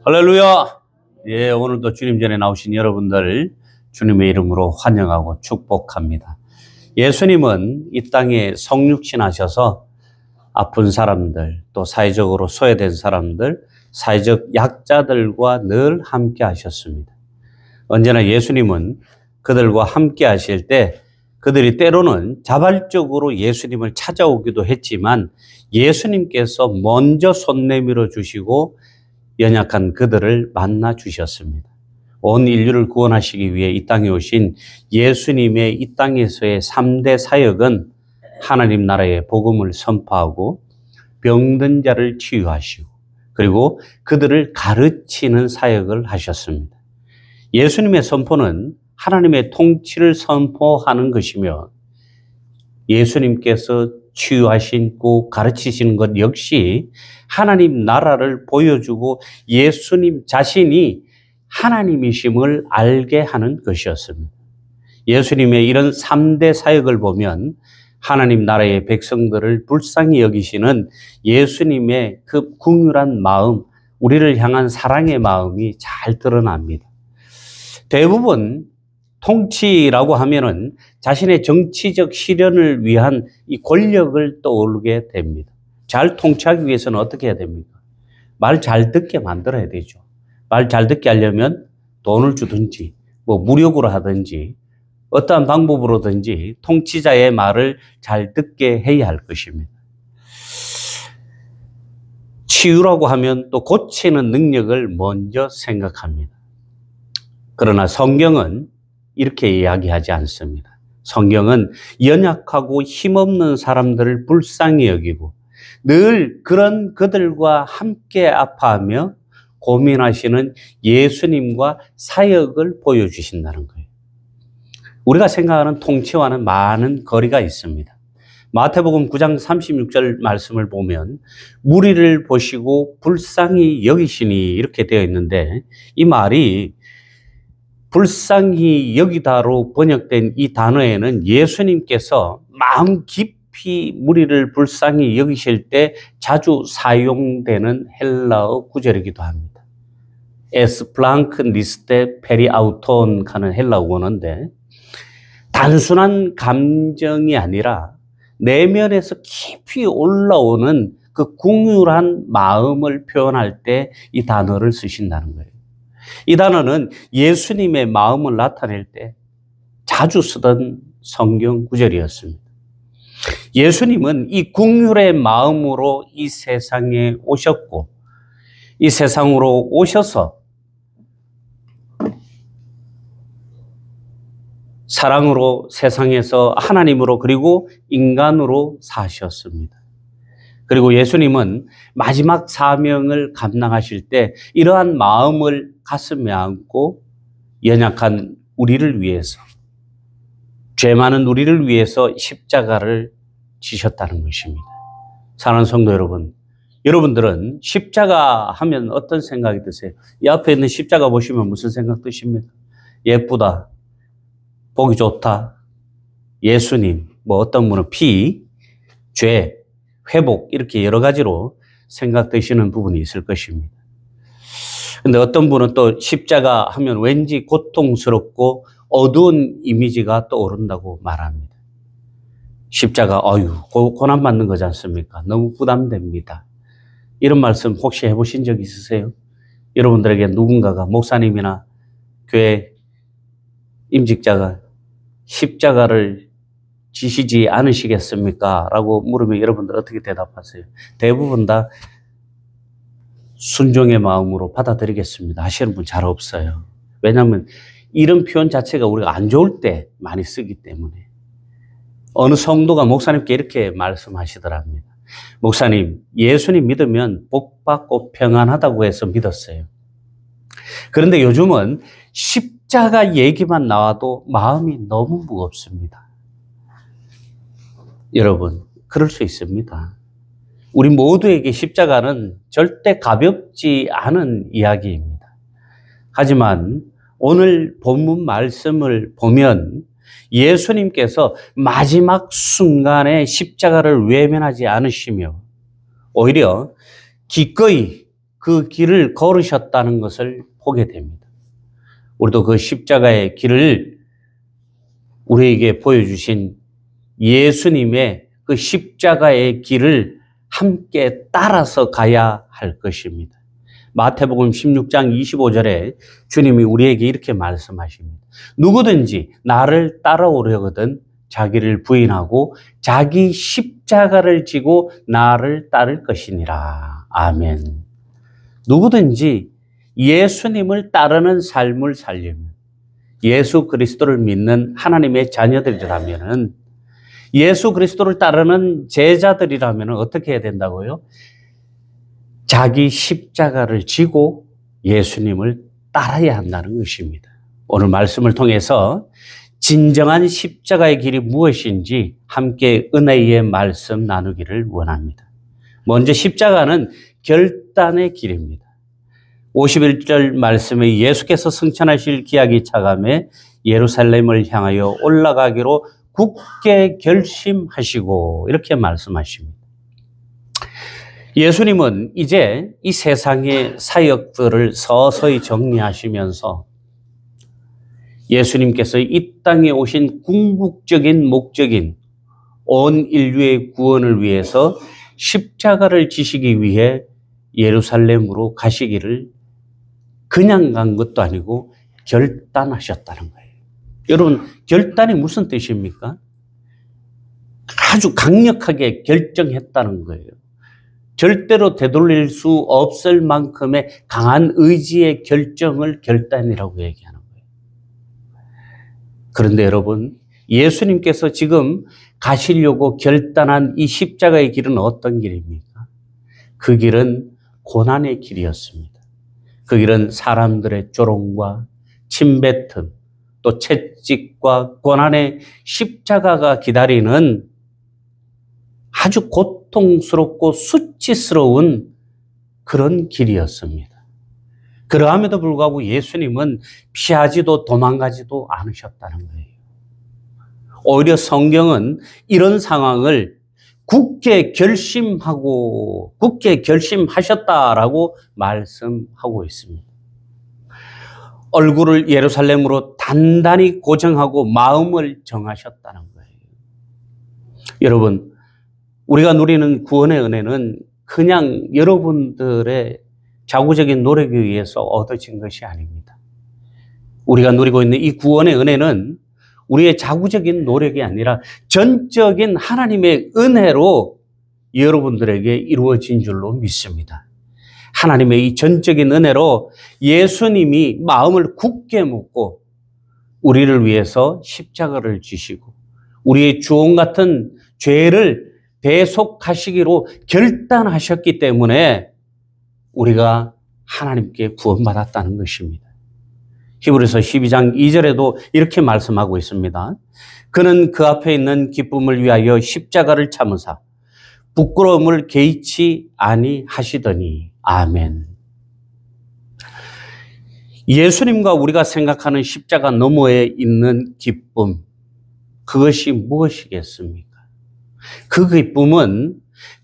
할렐루야! 예, 오늘도 주님 전에 나오신 여러분들 주님의 이름으로 환영하고 축복합니다. 예수님은 이 땅에 성육신하셔서 아픈 사람들, 또 사회적으로 소외된 사람들, 사회적 약자들과 늘 함께 하셨습니다. 언제나 예수님은 그들과 함께 하실 때 그들이 때로는 자발적으로 예수님을 찾아오기도 했지만 예수님께서 먼저 손 내밀어 주시고 연약한 그들을 만나 주셨습니다. 온 인류를 구원하시기 위해 이 땅에 오신 예수님의 이 땅에서의 3대 사역은 하나님 나라의 복음을 선포하고 병든 자를 치유하시고 그리고 그들을 가르치는 사역을 하셨습니다. 예수님의 선포는 하나님의 통치를 선포하는 것이며 예수님께서 치유하시고 가르치시는 것 역시 하나님 나라를 보여주고 예수님 자신이 하나님이심을 알게 하는 것이었습니다. 예수님의 이런 3대 사역을 보면 하나님 나라의 백성들을 불쌍히 여기시는 예수님의 그 긍휼한 마음, 우리를 향한 사랑의 마음이 잘 드러납니다. 대부분 통치라고 하면은 자신의 정치적 실현을 위한 이 권력을 떠오르게 됩니다. 잘 통치하기 위해서는 어떻게 해야 됩니까? 말 잘 듣게 만들어야 되죠. 말 잘 듣게 하려면 돈을 주든지, 무력으로 하든지, 어떠한 방법으로든지 통치자의 말을 잘 듣게 해야 할 것입니다. 치유라고 하면 또 고치는 능력을 먼저 생각합니다. 그러나 성경은 이렇게 이야기하지 않습니다. 성경은 연약하고 힘없는 사람들을 불쌍히 여기고 늘 그런 그들과 함께 아파하며 고민하시는 예수님과 사역을 보여주신다는 거예요. 우리가 생각하는 통치와는 많은 거리가 있습니다. 마태복음 9장 36절 말씀을 보면 무리를 보시고 불쌍히 여기시니 이렇게 되어 있는데 이 말이 불쌍히 여기다로 번역된 이 단어에는 예수님께서 마음 깊이 무리를 불쌍히 여기실 때 자주 사용되는 헬라어 구절이기도 합니다. 에스플랑크 니스테 페리아우톤 하는 헬라어 원어인데 단순한 감정이 아니라 내면에서 깊이 올라오는 그 긍휼한 마음을 표현할 때 이 단어를 쓰신다는 거예요. 이 단어는 예수님의 마음을 나타낼 때 자주 쓰던 성경 구절이었습니다. 예수님은 이 긍휼의 마음으로 이 세상에 오셨고 이 세상으로 오셔서 사랑으로 세상에서 하나님으로 그리고 인간으로 사셨습니다. 그리고 예수님은 마지막 사명을 감당하실 때 이러한 마음을 가슴에 안고 연약한 우리를 위해서, 죄 많은 우리를 위해서 십자가를 지셨다는 것입니다. 사랑하는 성도 여러분, 여러분들은 십자가 하면 어떤 생각이 드세요? 이 앞에 있는 십자가 보시면 무슨 생각 드십니까? 예쁘다, 보기 좋다, 예수님, 어떤 분은 피, 죄, 회복 이렇게 여러 가지로 생각되시는 부분이 있을 것입니다. 근데 어떤 분은 또 십자가 하면 왠지 고통스럽고 어두운 이미지가 떠오른다고 말합니다. 십자가, 고난받는 거지 않습니까? 너무 부담됩니다. 이런 말씀 혹시 해보신 적 있으세요? 여러분들에게 누군가가 목사님이나 교회 임직자가 십자가를 지시지 않으시겠습니까? 라고 물으면 여러분들 어떻게 대답하세요? 대부분 다 순종의 마음으로 받아들이겠습니다 하시는 분 잘 없어요. 왜냐하면 이런 표현 자체가 우리가 안 좋을 때 많이 쓰기 때문에. 어느 성도가 목사님께 이렇게 말씀하시더랍니다. 목사님, 예수님 믿으면 복받고 평안하다고 해서 믿었어요. 그런데 요즘은 십자가 얘기만 나와도 마음이 너무 무겁습니다. 여러분, 그럴 수 있습니다. 우리 모두에게 십자가는 절대 가볍지 않은 이야기입니다. 하지만 오늘 본문 말씀을 보면 예수님께서 마지막 순간에 십자가를 외면하지 않으시며 오히려 기꺼이 그 길을 걸으셨다는 것을 보게 됩니다. 우리도 그 십자가의 길을 우리에게 보여주신 예수님의 그 십자가의 길을 함께 따라서 가야 할 것입니다. 마태복음 16장 25절에 주님이 우리에게 이렇게 말씀하십니다. 누구든지 나를 따라오려거든 자기를 부인하고 자기 십자가를 지고 나를 따를 것이니라. 아멘. 누구든지 예수님을 따르는 삶을 살려면, 예수 그리스도를 믿는 하나님의 자녀들이라면, 예수 그리스도를 따르는 제자들이라면 어떻게 해야 된다고요? 자기 십자가를 지고 예수님을 따라야 한다는 것입니다. 오늘 말씀을 통해서 진정한 십자가의 길이 무엇인지 함께 은혜의 말씀 나누기를 원합니다. 먼저 십자가는 결단의 길입니다. 51절 말씀에 예수께서 승천하실 기약이 차감해 예루살렘을 향하여 올라가기로 굳게 결심하시고 이렇게 말씀하십니다. 예수님은 이제 이 세상의 사역들을 서서히 정리하시면서 예수님께서 이 땅에 오신 궁극적인 목적인 온 인류의 구원을 위해서 십자가를 지시기 위해 예루살렘으로 가시기를 그냥 간 것도 아니고 결단하셨다는 거예요. 여러분, 결단이 무슨 뜻입니까? 아주 강력하게 결정했다는 거예요. 절대로 되돌릴 수 없을 만큼의 강한 의지의 결단이라고 얘기하는 거예요. 그런데 여러분, 예수님께서 지금 가시려고 결단한 이 십자가의 길은 어떤 길입니까? 그 길은 고난의 길이었습니다. 그 길은 사람들의 조롱과 침뱉음, 또 채찍과 고난의 십자가가 기다리는 아주 고통스럽고 수치스러운 그런 길이었습니다. 그러함에도 불구하고 예수님은 피하지도 도망가지도 않으셨다는 거예요. 오히려 성경은 이런 상황을 굳게 결심하셨다라고 말씀하고 있습니다. 얼굴을 예루살렘으로 단단히 고정하고 마음을 정하셨다는 거예요. 여러분, 우리가 누리는 구원의 은혜는 그냥 여러분들의 자구적인 노력에 의해서 얻어진 것이 아닙니다. 우리가 누리고 있는 이 구원의 은혜는 우리의 자구적인 노력이 아니라 전적인 하나님의 은혜로 여러분들에게 이루어진 줄로 믿습니다. 하나님의 이 전적인 은혜로 예수님이 마음을 굳게 먹고 우리를 위해서 십자가를 지시고 우리의 주홍 같은 죄를 대속하시기로 결단하셨기 때문에 우리가 하나님께 구원받았다는 것입니다. 히브리서 12장 2절에도 이렇게 말씀하고 있습니다. 그는 그 앞에 있는 기쁨을 위하여 십자가를 참으사 부끄러움을 개의치 아니하시더니. 아멘. 예수님과 우리가 생각하는 십자가 너머에 있는 기쁨, 그것이 무엇이겠습니까? 그 기쁨은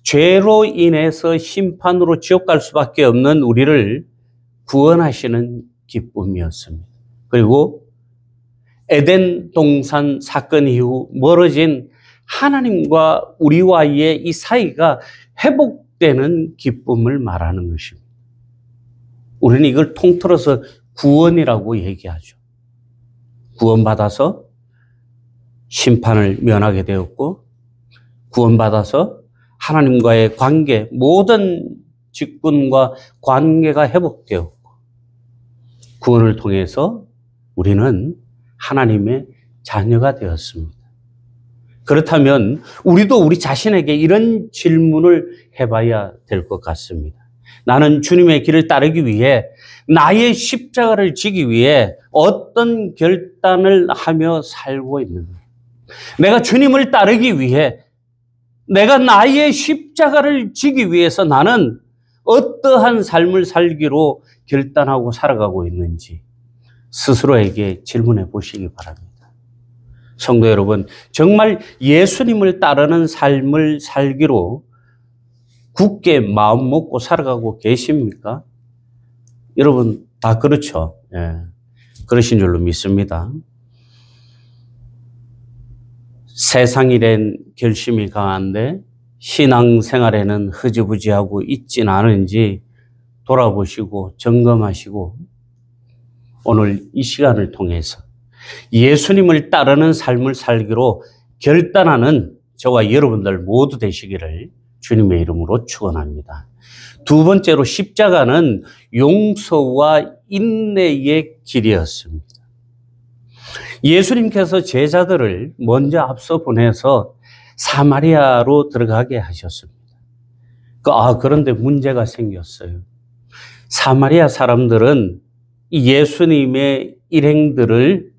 죄로 인해서 심판으로 지옥 갈 수밖에 없는 우리를 구원하시는 기쁨이었습니다. 그리고 에덴 동산 사건 이후 멀어진 하나님과 우리와의 이 사이가 회복되는 기쁨을 말하는 것입니다. 우리는 이걸 통틀어서 구원이라고 얘기하죠. 구원받아서 심판을 면하게 되었고, 구원받아서 하나님과의 관계, 모든 직분과 관계가 회복되었고, 구원을 통해서 우리는 하나님의 자녀가 되었습니다. 그렇다면 우리도 우리 자신에게 이런 질문을 해봐야 될 것 같습니다. 나는 주님의 길을 따르기 위해, 나의 십자가를 지기 위해 어떤 결단을 하며 살고 있는가? 내가 주님을 따르기 위해, 내가 나의 십자가를 지기 위해서 나는 어떠한 삶을 살기로 결단하고 살아가고 있는지 스스로에게 질문해 보시기 바랍니다. 성도 여러분, 정말 예수님을 따르는 삶을 살기로 굳게 마음 먹고 살아가고 계십니까? 여러분 다 그렇죠. 예. 그러신 줄로 믿습니다. 세상이란 결심이 강한데 신앙생활에는 흐지부지하고 있진 않은지 돌아보시고 점검하시고 오늘 이 시간을 통해서 예수님을 따르는 삶을 살기로 결단하는 저와 여러분들 모두 되시기를 주님의 이름으로 축원합니다. 두 번째로 십자가는 용서와 인내의 길이었습니다. 예수님께서 제자들을 먼저 앞서 보내서 사마리아로 들어가게 하셨습니다. 그런데 문제가 생겼어요. 사마리아 사람들은 이 예수님의 일행들을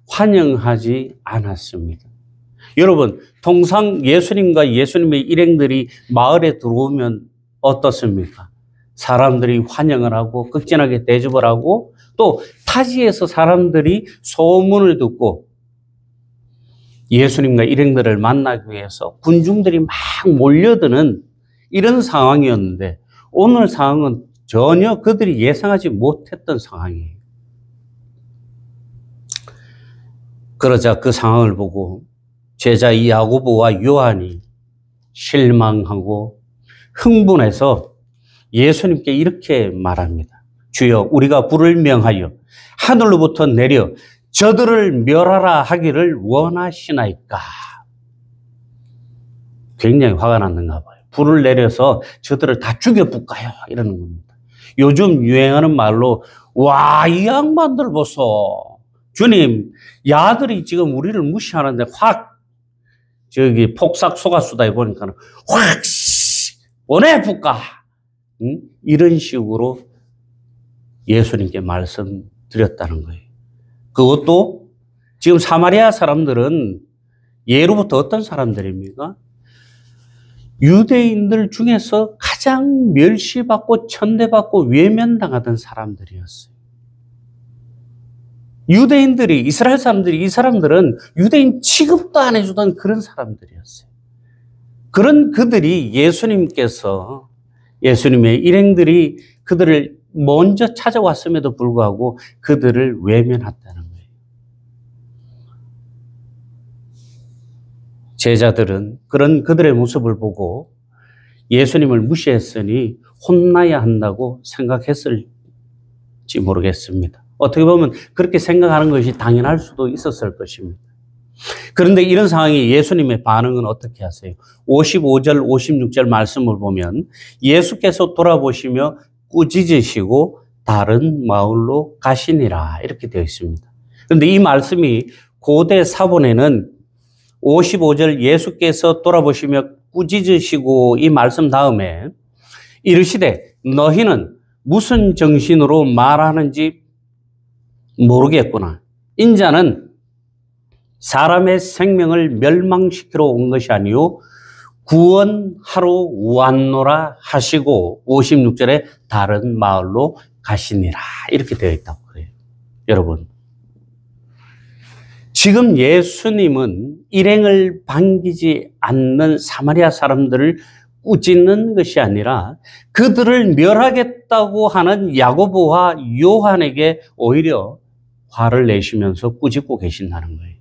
환영하지 않았습니다. 여러분, 통상 예수님과 예수님의 일행들이 마을에 들어오면 어떻습니까? 사람들이 환영을 하고 극진하게 대접을 하고 또 타지에서 사람들이 소문을 듣고 예수님과 일행들을 만나기 위해서 군중들이 막 몰려드는 이런 상황이었는데 오늘 상황은 전혀 그들이 예상하지 못했던 상황이에요. 그러자 그 상황을 보고 제자 이 야고보와 요한이 실망하고 흥분해서 예수님께 이렇게 말합니다. 주여, 우리가 불을 명하여 하늘로부터 내려 저들을 멸하라 하기를 원하시나이까? 굉장히 화가 났는가 봐요. 불을 내려서 저들을 다 죽여볼까요? 이러는 겁니다. 요즘 유행하는 말로 와, 이 양반들 보소. 주님, 야들이 지금 우리를 무시하는데 확 폭삭 속았수다 보니까 확 보내볼까? 이런 식으로 예수님께 말씀드렸다는 거예요. 그것도 지금 사마리아 사람들은 예로부터 어떤 사람들입니까? 유대인들 중에서 가장 멸시받고 천대받고 외면당하던 사람들이었어요. 유대인들이, 이스라엘 사람들이, 이 사람들은 유대인 취급도 안 해주던 그런 사람들이었어요. 그런 그들이 예수님께서, 예수님의 일행들이 그들을 먼저 찾아왔음에도 불구하고 그들을 외면했다는 거예요. 제자들은 그런 그들의 모습을 보고 예수님을 무시했으니 혼나야 한다고 생각했을지 모르겠습니다. 어떻게 보면 그렇게 생각하는 것이 당연할 수도 있었을 것입니다. 그런데 이런 상황에 예수님의 반응은 어떻게 하세요? 55절, 56절 말씀을 보면 예수께서 돌아보시며 꾸짖으시고 다른 마을로 가시니라 이렇게 되어 있습니다. 그런데 이 말씀이 고대 사본에는 55절 예수께서 돌아보시며 꾸짖으시고 이 말씀 다음에 이르시되 너희는 무슨 정신으로 말하는지 모르겠구나. 인자는 사람의 생명을 멸망시키러 온 것이 아니요 구원하러 왔노라 하시고 56절에 다른 마을로 가시니라 이렇게 되어 있다고 그래요. 여러분, 지금 예수님은 일행을 반기지 않는 사마리아 사람들을 꾸짖는 것이 아니라 그들을 멸하겠다고 하는 야고보와 요한에게 오히려 화를 내시면서 꾸짖고 계신다는 거예요.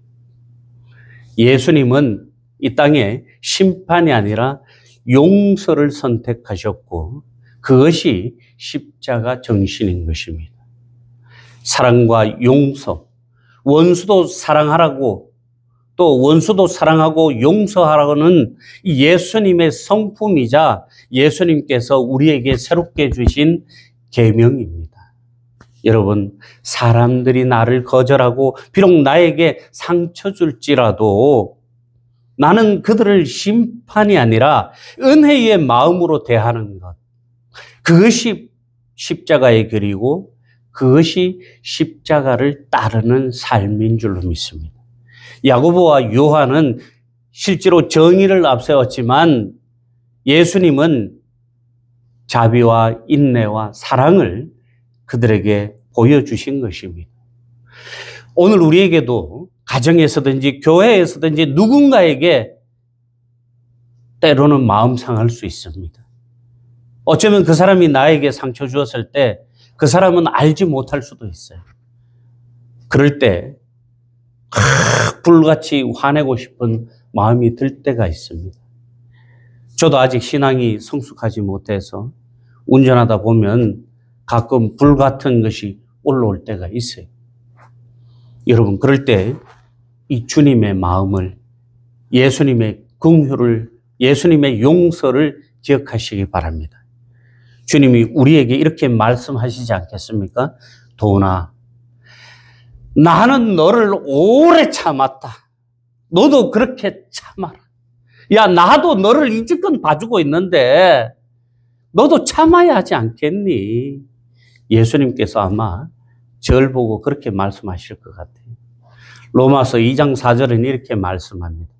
예수님은 이 땅에 심판이 아니라 용서를 선택하셨고 그것이 십자가 정신인 것입니다. 사랑과 용서, 원수도 사랑하라고 또 원수도 사랑하고 용서하라고는 예수님의 성품이자 예수님께서 우리에게 새롭게 주신 계명입니다. 여러분, 사람들이 나를 거절하고 비록 나에게 상처 줄지라도 나는 그들을 심판이 아니라 은혜의 마음으로 대하는 것. 그것이 십자가의 길이고 그것이 십자가를 따르는 삶인 줄로 믿습니다. 야고보와 요한은 실제로 정의를 앞세웠지만 예수님은 자비와 인내와 사랑을 그들에게 보여주신 것입니다. 오늘 우리에게도 가정에서든지 교회에서든지 누군가에게 때로는 마음 상할 수 있습니다. 어쩌면 그 사람이 나에게 상처 주었을 때 그 사람은 알지 못할 수도 있어요. 그럴 때 불같이 화내고 싶은 마음이 들 때가 있습니다. 저도 아직 신앙이 성숙하지 못해서 운전하다 보면 가끔 불 같은 것이 올라올 때가 있어요. 여러분, 그럴 때 이 주님의 마음을, 예수님의 긍휼을, 예수님의 용서를 기억하시기 바랍니다. 주님이 우리에게 이렇게 말씀하시지 않겠습니까? 도훈아, 나는 너를 오래 참았다. 너도 그렇게 참아라. 야, 나도 너를 이제껏 봐주고 있는데 너도 참아야 하지 않겠니? 예수님께서 아마 절 보고 그렇게 말씀하실 것 같아요. 로마서 2장 4절은 이렇게 말씀합니다.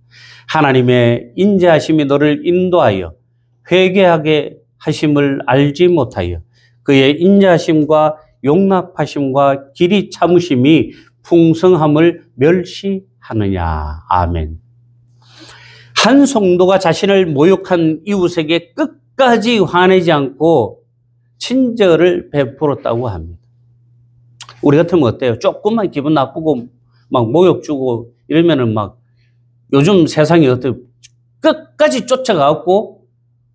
하나님의 인자하심이 너를 인도하여 회개하게 하심을 알지 못하여 그의 인자하심과 용납하심과 길이 참으심이 풍성함을 멸시하느냐. 아멘. 한 성도가 자신을 모욕한 이웃에게 끝까지 화내지 않고 친절을 베풀었다고 합니다. 우리 같으면 어때요? 조금만 기분 나쁘고 막 모욕 주고 이러면은 막 요즘 세상이 어때요? 끝까지 쫓아가고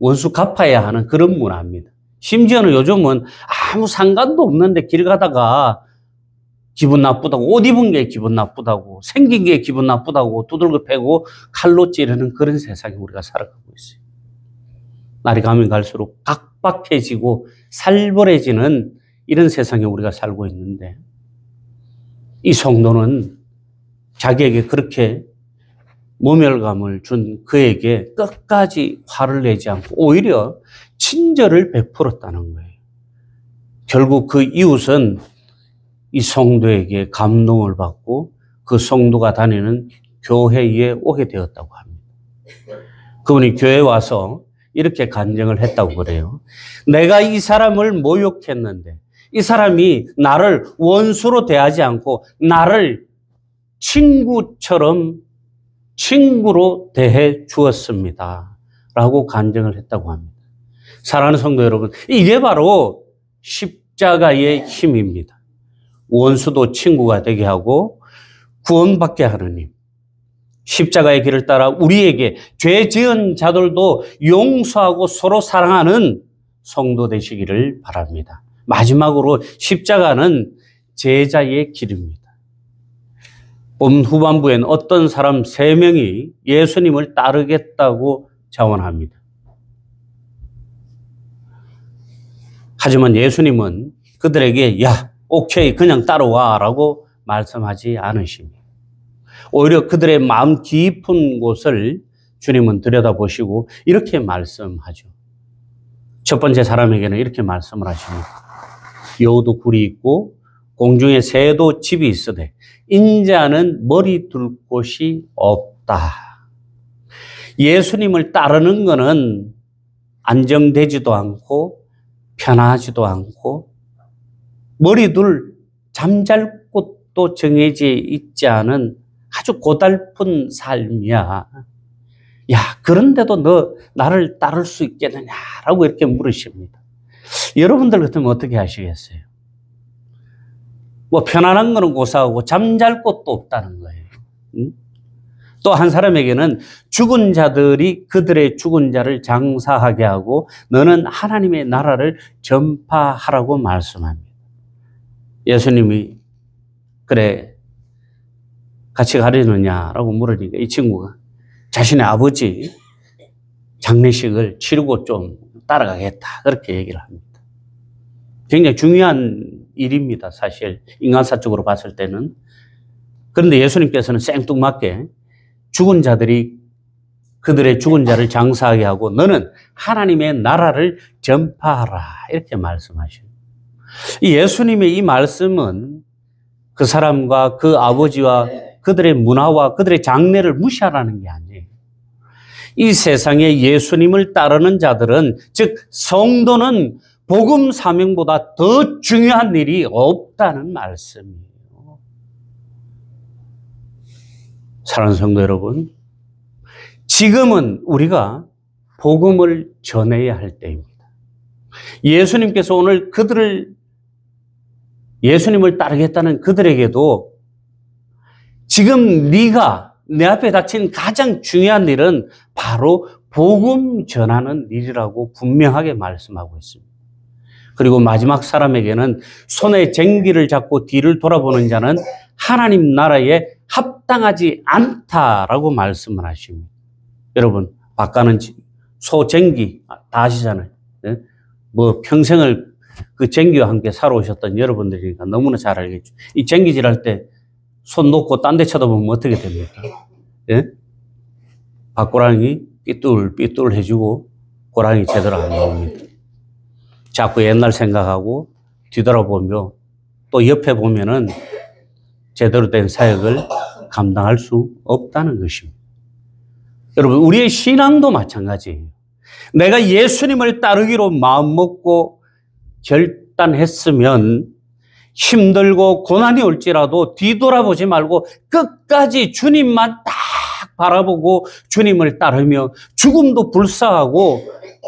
원수 갚아야 하는 그런 문화입니다. 심지어는 요즘은 아무 상관도 없는데 길 가다가 기분 나쁘다고, 옷 입은 게 기분 나쁘다고, 생긴 게 기분 나쁘다고 두들겨 패고 칼로 찌르는 그런 세상에 우리가 살아가고 있어요. 날이 가면 갈수록 각박해지고 살벌해지는 이런 세상에 우리가 살고 있는데, 이 성도는 자기에게 그렇게 모멸감을 준 그에게 끝까지 화를 내지 않고 오히려 친절을 베풀었다는 거예요. 결국 그 이웃은 이 성도에게 감동을 받고 그 성도가 다니는 교회에 오게 되었다고 합니다. 그분이 교회에 와서 이렇게 간증을 했다고 그래요. 내가 이 사람을 모욕했는데 이 사람이 나를 원수로 대하지 않고 나를 친구로 대해 주었습니다. 라고 간증을 했다고 합니다. 사랑하는 성도 여러분, 이게 바로 십자가의 힘입니다. 원수도 친구가 되게 하고 구원받게 하는 힘. 십자가의 길을 따라 우리에게 죄 지은 자들도 용서하고 서로 사랑하는 성도 되시기를 바랍니다. 마지막으로 십자가는 제자의 길입니다. 본 후반부엔 어떤 사람 3명이 예수님을 따르겠다고 자원합니다. 하지만 예수님은 그들에게 야, 오케이, 그냥 따라와 라고 말씀하지 않으십니다. 오히려 그들의 마음 깊은 곳을 주님은 들여다보시고 이렇게 말씀하죠. 첫 번째 사람에게는 이렇게 말씀을 하십니다. 여우도 굴이 있고 공중에 새도 집이 있으되 인자는 머리 둘 곳이 없다. 예수님을 따르는 것은 안정되지도 않고 편하지도 않고 머리 둘 잠잘 곳도 정해져 있지 않은 아주 고달픈 삶이야. 야, 그런데도 너 나를 따를 수 있겠느냐라고 이렇게 물으십니다. 여러분들 같으면 어떻게 하시겠어요? 뭐 편안한 거는 고사하고 잠잘 곳도 없다는 거예요. 또 한 사람에게는 죽은 자들이 그들의 죽은 자를 장사하게 하고 너는 하나님의 나라를 전파하라고 말씀합니다. 예수님이 그래 같이 가려느냐라고 물으니까 이 친구가 자신의 아버지 장례식을 치르고 좀 따라가겠다 그렇게 얘기를 합니다. 굉장히 중요한 일입니다. 사실 인간사적으로 봤을 때는. 그런데 예수님께서는 생뚱맞게 죽은 자들이 그들의 죽은 자를 장사하게 하고 너는 하나님의 나라를 전파하라 이렇게 말씀하십니다. 이 예수님의 이 말씀은 그 사람과 그 아버지와 그들의 문화와 그들의 장례를 무시하라는 게 아니에요. 이 세상에 예수님을 따르는 자들은 즉 성도는 복음 사명보다 더 중요한 일이 없다는 말씀이에요. 사랑하는 성도 여러분, 지금은 우리가 복음을 전해야 할 때입니다. 예수님께서 오늘 예수님을 따르겠다는 그들에게도 지금 네가 내 앞에 닥친 가장 중요한 일은 바로 복음 전하는 일이라고 분명하게 말씀하고 있습니다. 그리고 마지막 사람에게는 손에 쟁기를 잡고 뒤를 돌아보는 자는 하나님 나라에 합당하지 않다라고 말씀을 하십니다. 여러분, 바가는 소 쟁기 다 아시잖아요. 네? 뭐 평생을 그 쟁기와 함께 살아오셨던 여러분들이니까 너무나 잘 알겠죠. 이 쟁기질 할 때 손 놓고 딴 데 쳐다보면 어떻게 됩니까? 예? 밭고랑이 삐뚤 해주고 고랑이 제대로 안 나옵니다. 자꾸 옛날 생각하고 뒤돌아보며 또 옆에 보면은 제대로 된 사역을 감당할 수 없다는 것입니다. 여러분, 우리의 신앙도 마찬가지예요. 내가 예수님을 따르기로 마음먹고 결단했으면 힘들고 고난이 올지라도 뒤돌아보지 말고 끝까지 주님만 딱 바라보고 주님을 따르며 죽음도 불사하고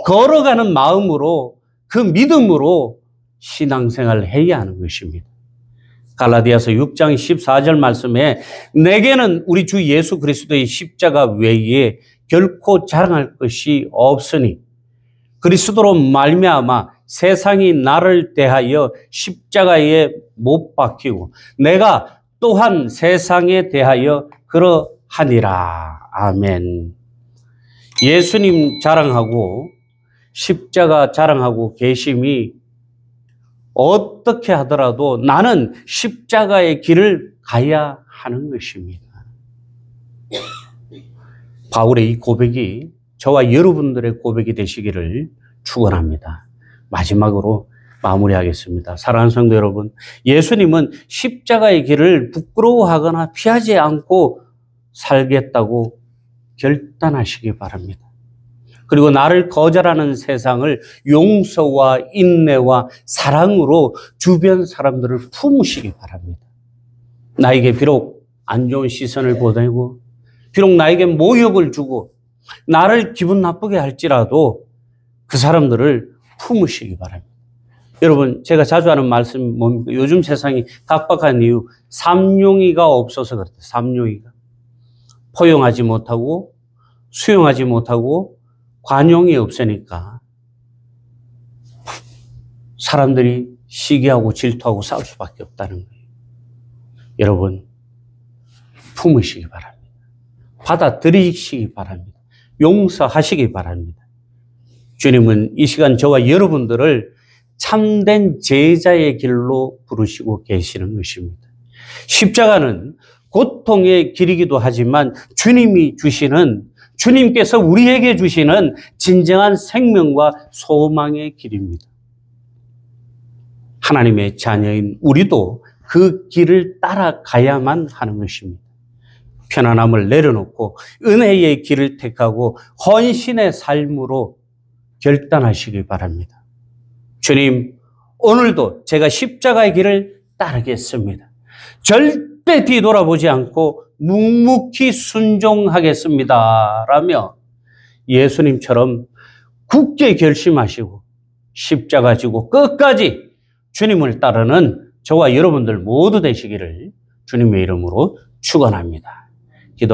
걸어가는 마음으로 그 믿음으로 신앙생활을 해야 하는 것입니다. 갈라디아서 6장 14절 말씀에 내게는 우리 주 예수 그리스도의 십자가 외에 결코 자랑할 것이 없으니 그리스도로 말미암아 세상이 나를 대하여 십자가에 못 박히고 내가 또한 세상에 대하여 그러하니라. 아멘. 예수님 자랑하고 십자가 자랑하고 계심이 어떻게 하더라도 나는 십자가의 길을 가야 하는 것입니다. 바울의 이 고백이 저와 여러분들의 고백이 되시기를 축원합니다. 마지막으로 마무리하겠습니다. 사랑하는 성도 여러분, 예수님은 십자가의 길을 부끄러워하거나 피하지 않고 살겠다고 결단하시기 바랍니다. 그리고 나를 거절하는 세상을 용서와 인내와 사랑으로 주변 사람들을 품으시기 바랍니다. 나에게 비록 안 좋은 시선을 보내고 비록 나에게 모욕을 주고 나를 기분 나쁘게 할지라도 그 사람들을 품으시기 바랍니다. 여러분, 제가 자주 하는 말씀이 뭡니까? 요즘 세상이 각박한 이유, 삼용이가 없어서 그렇다. 삼용이가. 포용하지 못하고 수용하지 못하고 관용이 없으니까 사람들이 시기하고 질투하고 싸울 수밖에 없다는 거예요. 여러분, 품으시기 바랍니다. 받아들이시기 바랍니다. 용서하시기 바랍니다. 주님은 이 시간 저와 여러분들을 참된 제자의 길로 부르시고 계시는 것입니다. 십자가는 고통의 길이기도 하지만 주님께서 우리에게 주시는 진정한 생명과 소망의 길입니다. 하나님의 자녀인 우리도 그 길을 따라가야만 하는 것입니다. 편안함을 내려놓고 은혜의 길을 택하고 헌신의 삶으로 결단하시기 바랍니다. 주님, 오늘도 제가 십자가의 길을 따르겠습니다. 절대 뒤돌아보지 않고 묵묵히 순종하겠습니다. 라며 예수님처럼 굳게 결심하시고 십자가 지고 끝까지 주님을 따르는 저와 여러분들 모두 되시기를 주님의 이름으로 축원합니다.